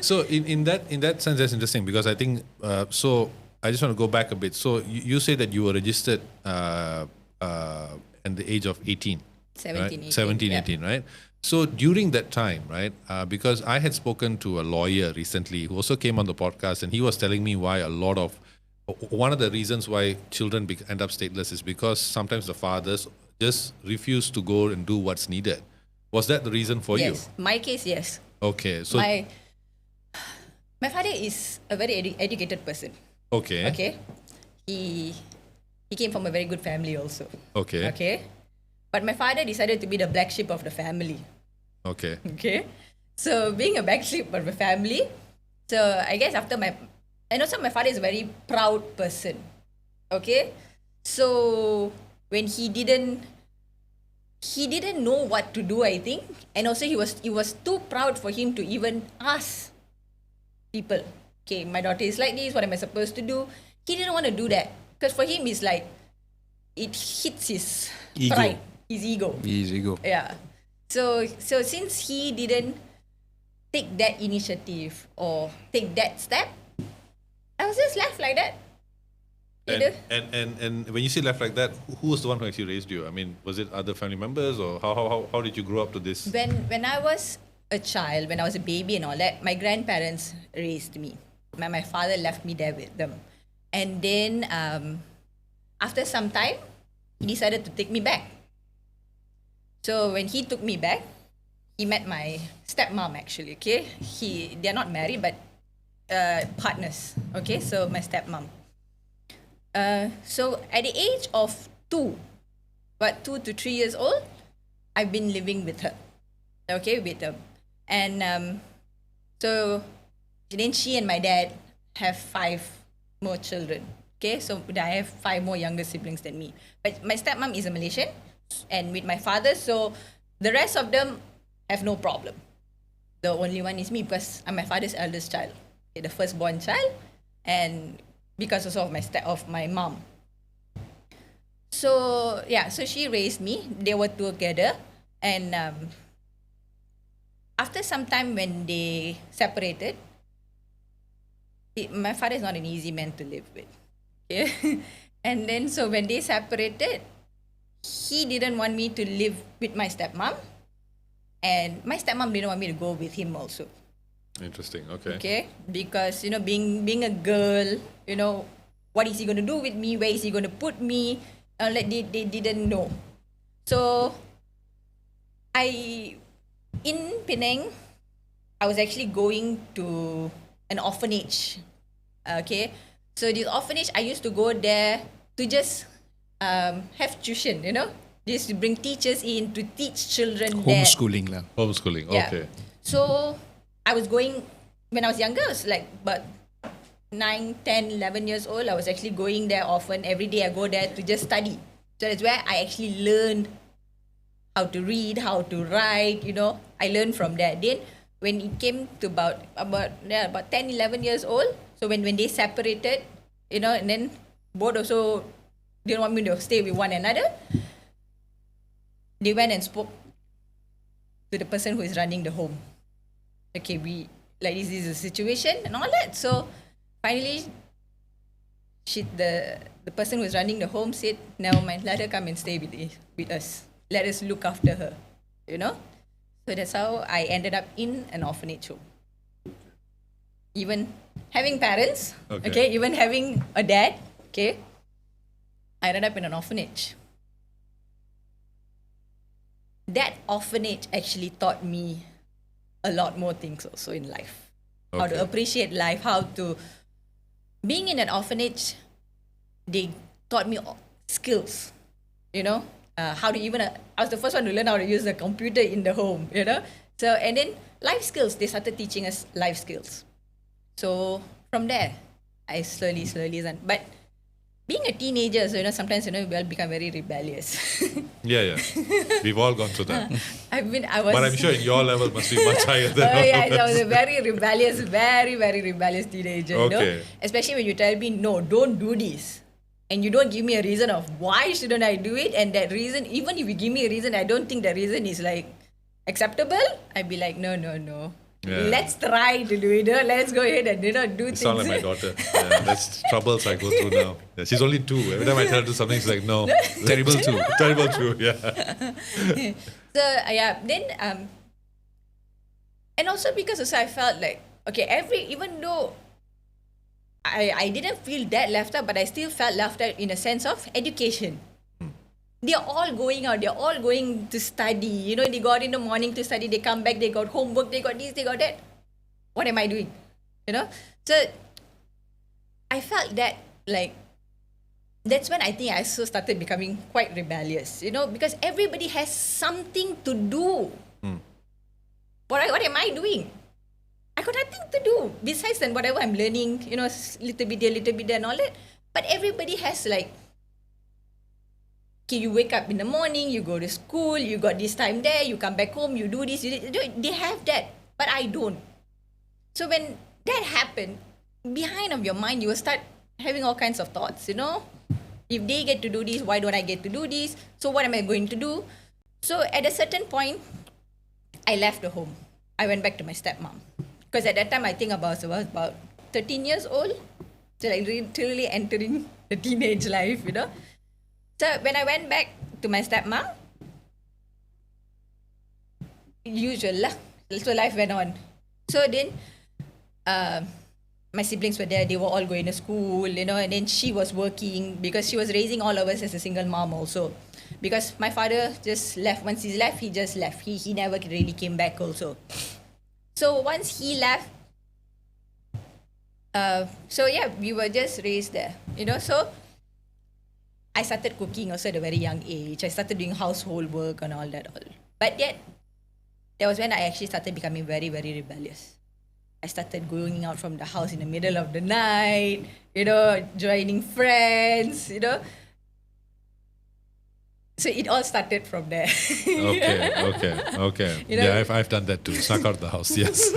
So in that sense, that's interesting because I think so. I just want to go back a bit. So you say that you were registered at the age of 18, 17, right? 18. 17, yeah. 18, right? So during that time, right? Because I had spoken to a lawyer recently who also came on the podcast, and he was telling me why one of the reasons why children end up stateless is because sometimes the fathers just refuse to go and do what's needed. Was that the reason for you? Yes, my case, yes. Okay, so My father is a very educated person. okay, Okay, he came from a very good family also. okay, Okay, but my father decided to be the black sheep of the family. okay, Okay, so being a black sheep of the family, so I guess and also my father is a very proud person. Okay, so when he didn't know what to do, I think, and also it was too proud for him to even ask people, okay, my daughter is like this, what am I supposed to do? He didn't want to do that because for him it's like it hits his Ego. pride, his ego. His ego. Yeah. So since he didn't take that initiative or take that step, I was just left like that. and when you say left like that, who was the one who actually raised you? I mean, was it other family members, or how did you grow up to this? When I was a child, when I was a baby and all that, my grandparents raised me. My father left me there with them. And then after some time, he decided to take me back. So when he took me back, he met my stepmom actually, okay? They're not married, but partners, okay? So my stepmom. So at the age of 2 to 3 years old, I've been living with her, okay, with them. And so then she and my dad have 5 more children, okay? So I have 5 more younger siblings than me. But my stepmom is a Malaysian, and with my father, so the rest of them have no problem. The only one is me because I'm my father's eldest child, okay, the firstborn child, and because also of my mom. So yeah, so she raised me. They were together, and after some time when they separated, my father is not an easy man to live with. Okay, and then so when they separated, he didn't want me to live with my stepmom, and my stepmom didn't want me to go with him also. Interesting. Okay. Okay, because being a girl, what is he going to do with me? Where is he going to put me? Like they didn't know. So in Penang, I was actually going to an orphanage. Okay, so this orphanage, I used to go there to just have tuition, just to bring teachers in to teach children there. Homeschooling lah. Homeschooling. Yeah. Okay. So I was going, when I was younger, I was like about 9, 10, 11 years old. I was actually going there often. Every day I go there to just study. So that's where I actually learned how to read, how to write, I learned from there. Then when it came to about 10, 11 years old, so when they separated, and then both also didn't want me to stay with one another, they went and spoke to the person who is running the home. Okay, this is the situation and all that. So finally, the person who is running the home said, never mind, let her come and stay with us. Let us look after her, So that's how I ended up in an orphanage home. Even having parents, okay, even having a dad, okay, I ended up in an orphanage. That orphanage actually taught me a lot more things also in life. Okay. How to appreciate life, being in an orphanage, they taught me skills, how to I was the first one to learn how to use the computer in the home, So, and then life skills, they started teaching us life skills. So from there, I slowly learned. But being a teenager, so, sometimes, we all become very rebellious. Yeah. We've all gone through that. But I'm sure your level must be much higher than yeah, I was a very rebellious, very, very rebellious teenager. Okay. Especially when you tell me, no, don't do this. And you don't give me a reason of why shouldn't I do it. And that reason, even if you give me a reason, I don't think that reason is like acceptable. I'd be like, no. Yeah. Let's try to do it. Let's go ahead and do You things. sound like my daughter. Yeah, that's troubles I go through now. Yeah, she's only 2. Every time I tell her to do something, she's like, no. Terrible 2. Terrible 2. Yeah. So then and also because also I felt like, okay, even though I didn't feel that left out, but I still felt left out in a sense of education. They're all going out. They're all going to study. They got in the morning to study. They come back. They got homework. They got this. They got that. What am I doing? So I felt that like that's when I think I also started becoming quite rebellious. Because everybody has something to do. What am I doing? I got nothing to do besides than whatever I'm learning. Little bit there, and all that. But everybody has like. Okay, you wake up in the morning, you go to school, you got this time there, you come back home, you do this, they have that, but I don't. So when that happened, behind of your mind, you will start having all kinds of thoughts, If they get to do this, why don't I get to do this? So what am I going to do? So at a certain point, I left the home. I went back to my stepmom. Because at that time, I think I was about 13 years old. So like literally entering the teenage life, So when I went back to my stepmom, usual lah. So life went on. So then, my siblings were there. They were all going to school, and then she was working because she was raising all of us as a single mom also. Because my father just left. Once he left, he just left. He never really came back also. So once he left, we were just raised there, so I started cooking also at a very young age. I started doing household work and all that. But yet, that was when I actually started becoming very, very rebellious. I started going out from the house in the middle of the night, joining friends, So it all started from there. Okay. Yeah, I've done that too. Snuck out the house, yes.